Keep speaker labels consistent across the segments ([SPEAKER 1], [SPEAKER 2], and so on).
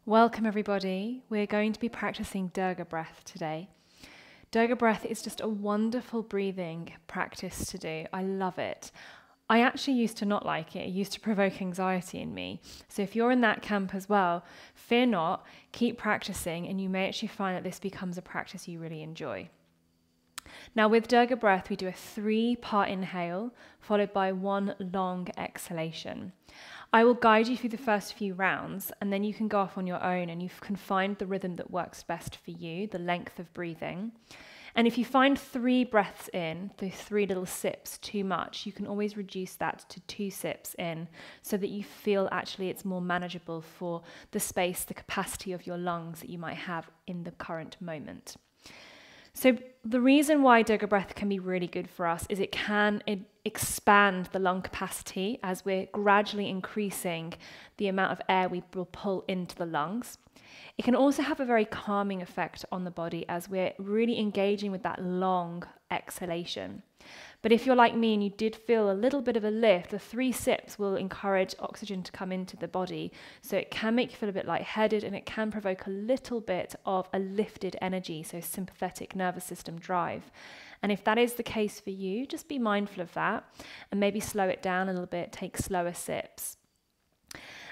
[SPEAKER 1] Welcome everybody. We're going to be practicing Dirga breath today. Dirga breath is just a wonderful breathing practice to do. I love it. I actually used to not like it. It used to provoke anxiety in me. So if you're in that camp as well, fear not, keep practicing, and you may actually find that this becomes a practice you really enjoy. Now with Dirga breath, we do a 3-part inhale followed by 1 long exhalation. I will guide you through the first few rounds, and then you can go off on your own and you can find the rhythm that works best for you, the length of breathing. And if you find 3 breaths in, the 3 little sips, too much, you can always reduce that to 2 sips in so that you feel actually it's more manageable for the space, the capacity of your lungs that you might have in the current moment. So the reason why Dirga breath can be really good for us is it can expand the lung capacity as we're gradually increasing the amount of air we will pull into the lungs. It can also have a very calming effect on the body as we're really engaging with that long exhalation. But if you're like me and you did feel a little bit of a lift, the 3 sips will encourage oxygen to come into the body. So it can make you feel a bit lightheaded and it can provoke a little bit of a lifted energy, so sympathetic nervous system drive. And if that is the case for you, just be mindful of that and maybe slow it down a little bit, take slower sips.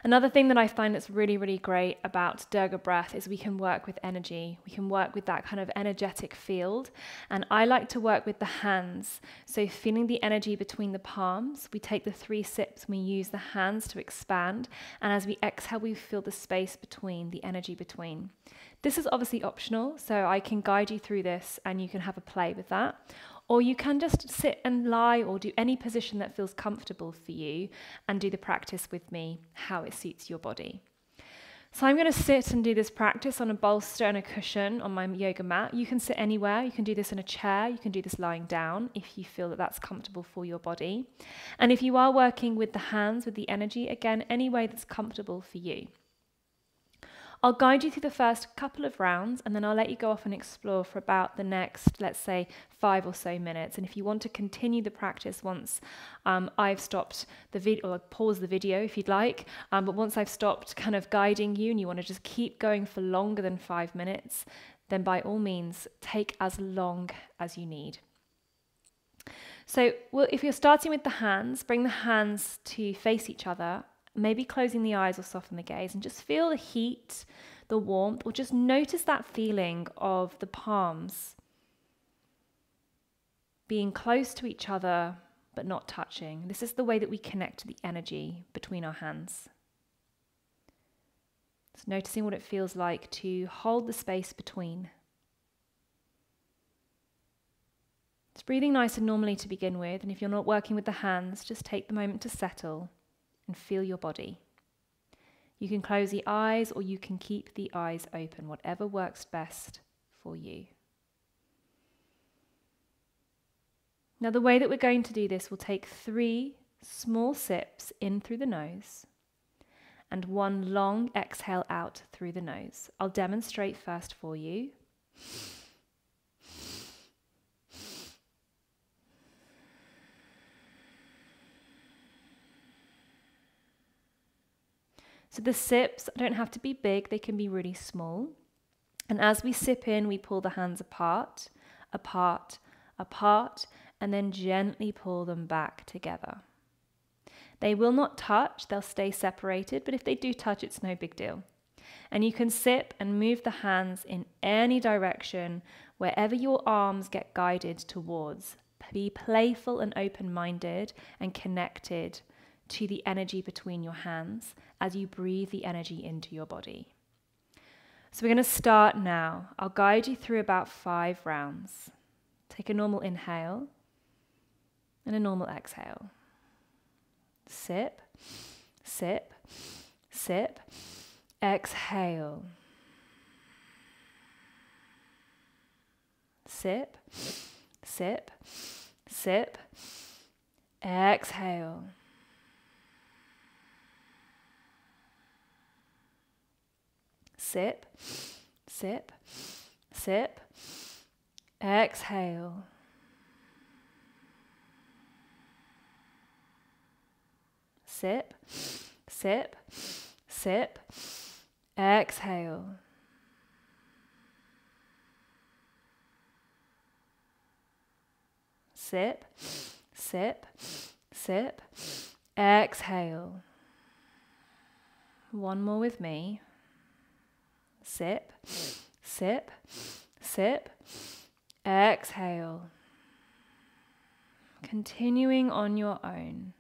[SPEAKER 1] Another thing that I find that's really, really great about Dirga breath is we can work with energy. We can work with that kind of energetic field. And I like to work with the hands. So feeling the energy between the palms, we take the 3 sips, we use the hands to expand. And as we exhale, we feel the space between, the energy between. This is obviously optional, so I can guide you through this and you can have a play with that. Or you can just sit and lie or do any position that feels comfortable for you and do the practice with me, how it suits your body. So I'm going to sit and do this practice on a bolster and a cushion on my yoga mat. You can sit anywhere. You can do this in a chair. You can do this lying down if you feel that that's comfortable for your body. And if you are working with the hands, with the energy, again, any way that's comfortable for you. I'll guide you through the first couple of rounds and then I'll let you go off and explore for about the next, let's say, 5 or so minutes. And if you want to continue the practice once I've stopped the video, or pause the video if you'd like, but once I've stopped kind of guiding you and you want to just keep going for longer than 5 minutes, then by all means, take as long as you need. So if you're starting with the hands, bring the hands to face each other. Maybe closing the eyes or soften the gaze and just feel the heat, the warmth, or just notice that feeling of the palms being close to each other but not touching. This is the way that we connect to the energy between our hands. Just noticing what it feels like to hold the space between. Just breathing nice and normally to begin with, and if you're not working with the hands, just take the moment to settle and feel your body. You can close the eyes or you can keep the eyes open, whatever works best for you. Now the way that we're going to do this, we'll take 3 small sips in through the nose and 1 long exhale out through the nose. I'll demonstrate first for you. So the sips don't have to be big, they can be really small. And as we sip in, we pull the hands apart, apart, apart, and then gently pull them back together. They will not touch, they'll stay separated, but if they do touch, it's no big deal. And you can sip and move the hands in any direction, wherever your arms get guided towards. Be playful and open-minded and connected to the energy between your hands as you breathe the energy into your body. So we're going to start now. I'll guide you through about 5 rounds. Take a normal inhale and a normal exhale. Sip, sip, sip, exhale. Sip, sip, sip, exhale. Sip, sip, sip, exhale. Sip, sip, sip, Exhale. Sip, sip, sip. Exhale. One more with me. Sip, sip, sip. Exhale. Continuing on your own.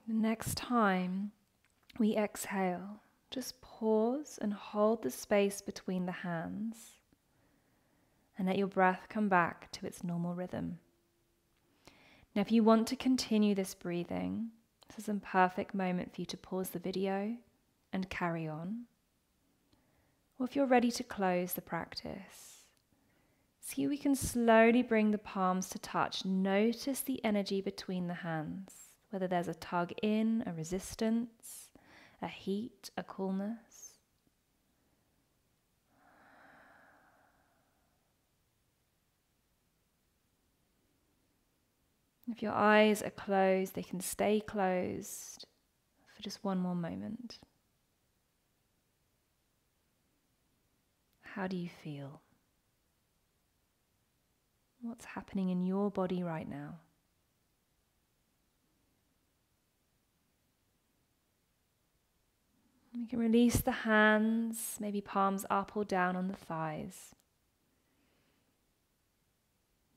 [SPEAKER 1] The next time we exhale, just pause and hold the space between the hands and let your breath come back to its normal rhythm. Now, if you want to continue this breathing, this is a perfect moment for you to pause the video and carry on. Or if you're ready to close the practice, see we can slowly bring the palms to touch. Notice the energy between the hands, whether there's a tug in, a resistance, a heat, a coolness. If your eyes are closed, they can stay closed for just one more moment. How do you feel? What's happening in your body right now? You can release the hands, maybe palms up or down on the thighs.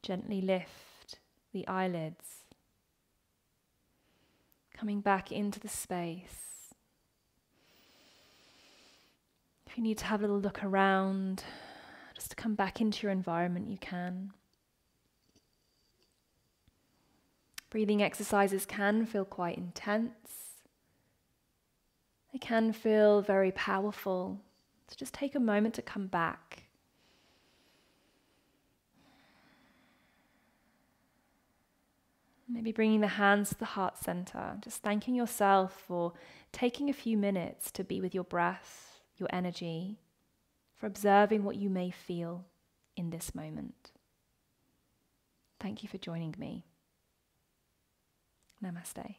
[SPEAKER 1] Gently lift the eyelids, coming back into the space. If you need to have a little look around, just to come back into your environment, you can. Breathing exercises can feel quite intense. They can feel very powerful. So just take a moment to come back. Maybe bringing the hands to the heart center, just thanking yourself for taking a few minutes to be with your breath, your energy, for observing what you may feel in this moment. Thank you for joining me. Namaste.